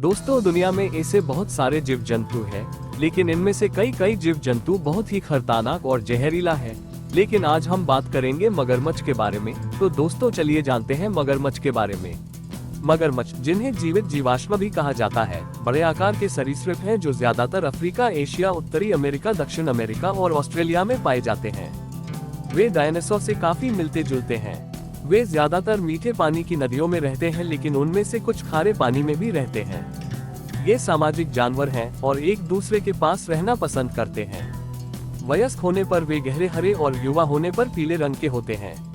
दोस्तों, दुनिया में ऐसे बहुत सारे जीव जंतु हैं, लेकिन इनमें से कई जीव जंतु बहुत ही खतरनाक और जहरीला है। लेकिन आज हम बात करेंगे मगरमच्छ के बारे में। तो दोस्तों, चलिए जानते हैं मगरमच्छ के बारे में। मगरमच्छ, जिन्हें जीवित जीवाश्म भी कहा जाता है, बड़े आकार के सरीसृप हैं जो ज्यादातर अफ्रीका, एशिया, उत्तरी अमेरिका, दक्षिण अमेरिका और ऑस्ट्रेलिया में पाए जाते हैं। वे डायनासोर से काफी मिलते जुलते हैं। वे ज्यादातर मीठे पानी की नदियों में रहते हैं, लेकिन उनमें से कुछ खारे पानी में भी रहते हैं। ये सामाजिक जानवर हैं और एक दूसरे के पास रहना पसंद करते हैं। वयस्क होने पर वे गहरे हरे और युवा होने पर पीले रंग के होते हैं।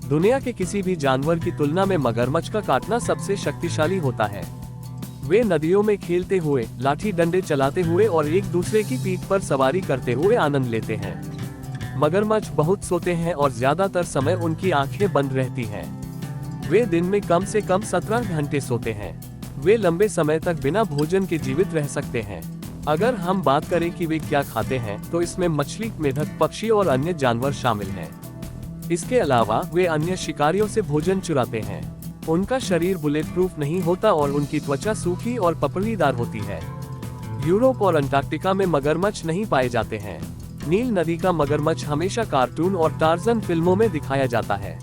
दुनिया के किसी भी जानवर की तुलना में मगरमच्छ का काटना सबसे शक्तिशाली होता है। वे नदियों में खेलते हुए, लाठी डंडे चलाते हुए और एक दूसरे की पीठ पर सवारी करते हुए आनंद लेते हैं। मगरमच्छ बहुत सोते हैं और ज्यादातर समय उनकी आंखें बंद रहती हैं। वे दिन में कम से कम 17 घंटे सोते हैं। वे लंबे समय तक बिना भोजन के जीवित रह सकते हैं। अगर हम बात करें कि वे क्या खाते हैं, तो इसमें मछली, मेढक, पक्षी और अन्य जानवर शामिल हैं। इसके अलावा वे अन्य शिकारियों से भोजन चुराते हैं। उनका शरीर बुलेट प्रूफ नहीं होता और उनकी त्वचा सूखी और पपड़ीदार होती है। यूरोप और अंटार्कटिका में मगरमच्छ नहीं पाए जाते हैं। नील नदी का मगरमच्छ हमेशा कार्टून और टार्जन फिल्मों में दिखाया जाता है।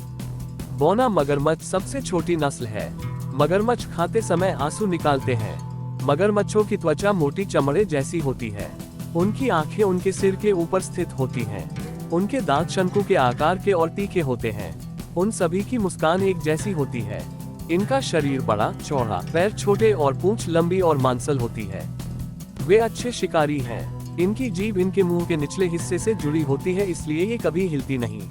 बोना मगरमच्छ सबसे छोटी नस्ल है। मगरमच्छ खाते समय आंसू निकालते हैं। मगरमच्छों की त्वचा मोटी चमड़े जैसी होती है। उनकी आंखें उनके सिर के ऊपर स्थित होती हैं। उनके दांत शंकु के आकार के और तीखे होते हैं। उन सभी की मुस्कान एक जैसी होती है। इनका शरीर बड़ा, चौड़ा, पैर छोटे और पूंछ लंबी और मांसल होती है। वे अच्छे शिकारी हैं। इनकी जीभ इनके मुंह के निचले हिस्से से जुड़ी होती है, इसलिए ये कभी हिलती नहीं।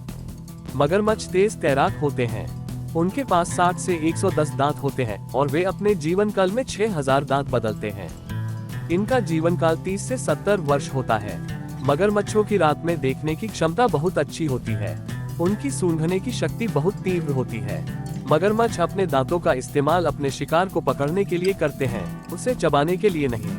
मगरमच्छ तेज तैराक होते हैं। उनके पास 60 से 110 दांत होते हैं और वे अपने जीवन काल में 6000 दांत बदलते हैं। इनका जीवन काल 30 से 70 वर्ष होता है। मगरमच्छों की रात में देखने की क्षमता बहुत अच्छी होती है। उनकी सूंघने की शक्ति बहुत तीव्र होती है। मगरमच्छ अपने दांतों का इस्तेमाल अपने शिकार को पकड़ने के लिए करते हैं, उसे चबाने के लिए नहीं।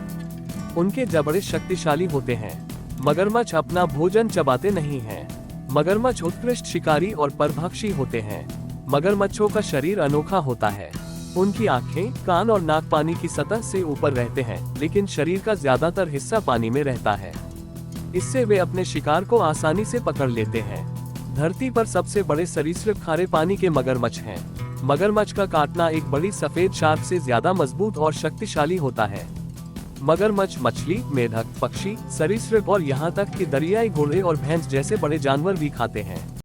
उनके जबड़े शक्तिशाली होते हैं। मगरमच्छ अपना भोजन चबाते नहीं हैं। मगरमच्छ उत्कृष्ट शिकारी और परभक्षी होते हैं। मगरमच्छों का शरीर अनोखा होता है। उनकी आंखें, कान और नाक पानी की सतह से ऊपर रहते हैं, लेकिन शरीर का ज्यादातर हिस्सा पानी में रहता है। इससे वे अपने शिकार को आसानी से पकड़ लेते हैं। धरती पर सबसे बड़े सरीसृप खारे पानी के मगरमच्छ हैं। मगरमच्छ का काटना एक बड़ी सफेद शार्क से ज्यादा मजबूत और शक्तिशाली होता है। मगरमच्छ मछली, मेढक, पक्षी, सरीसृप और यहाँ तक कि दरियाई घोड़े और भैंस जैसे बड़े जानवर भी खाते हैं।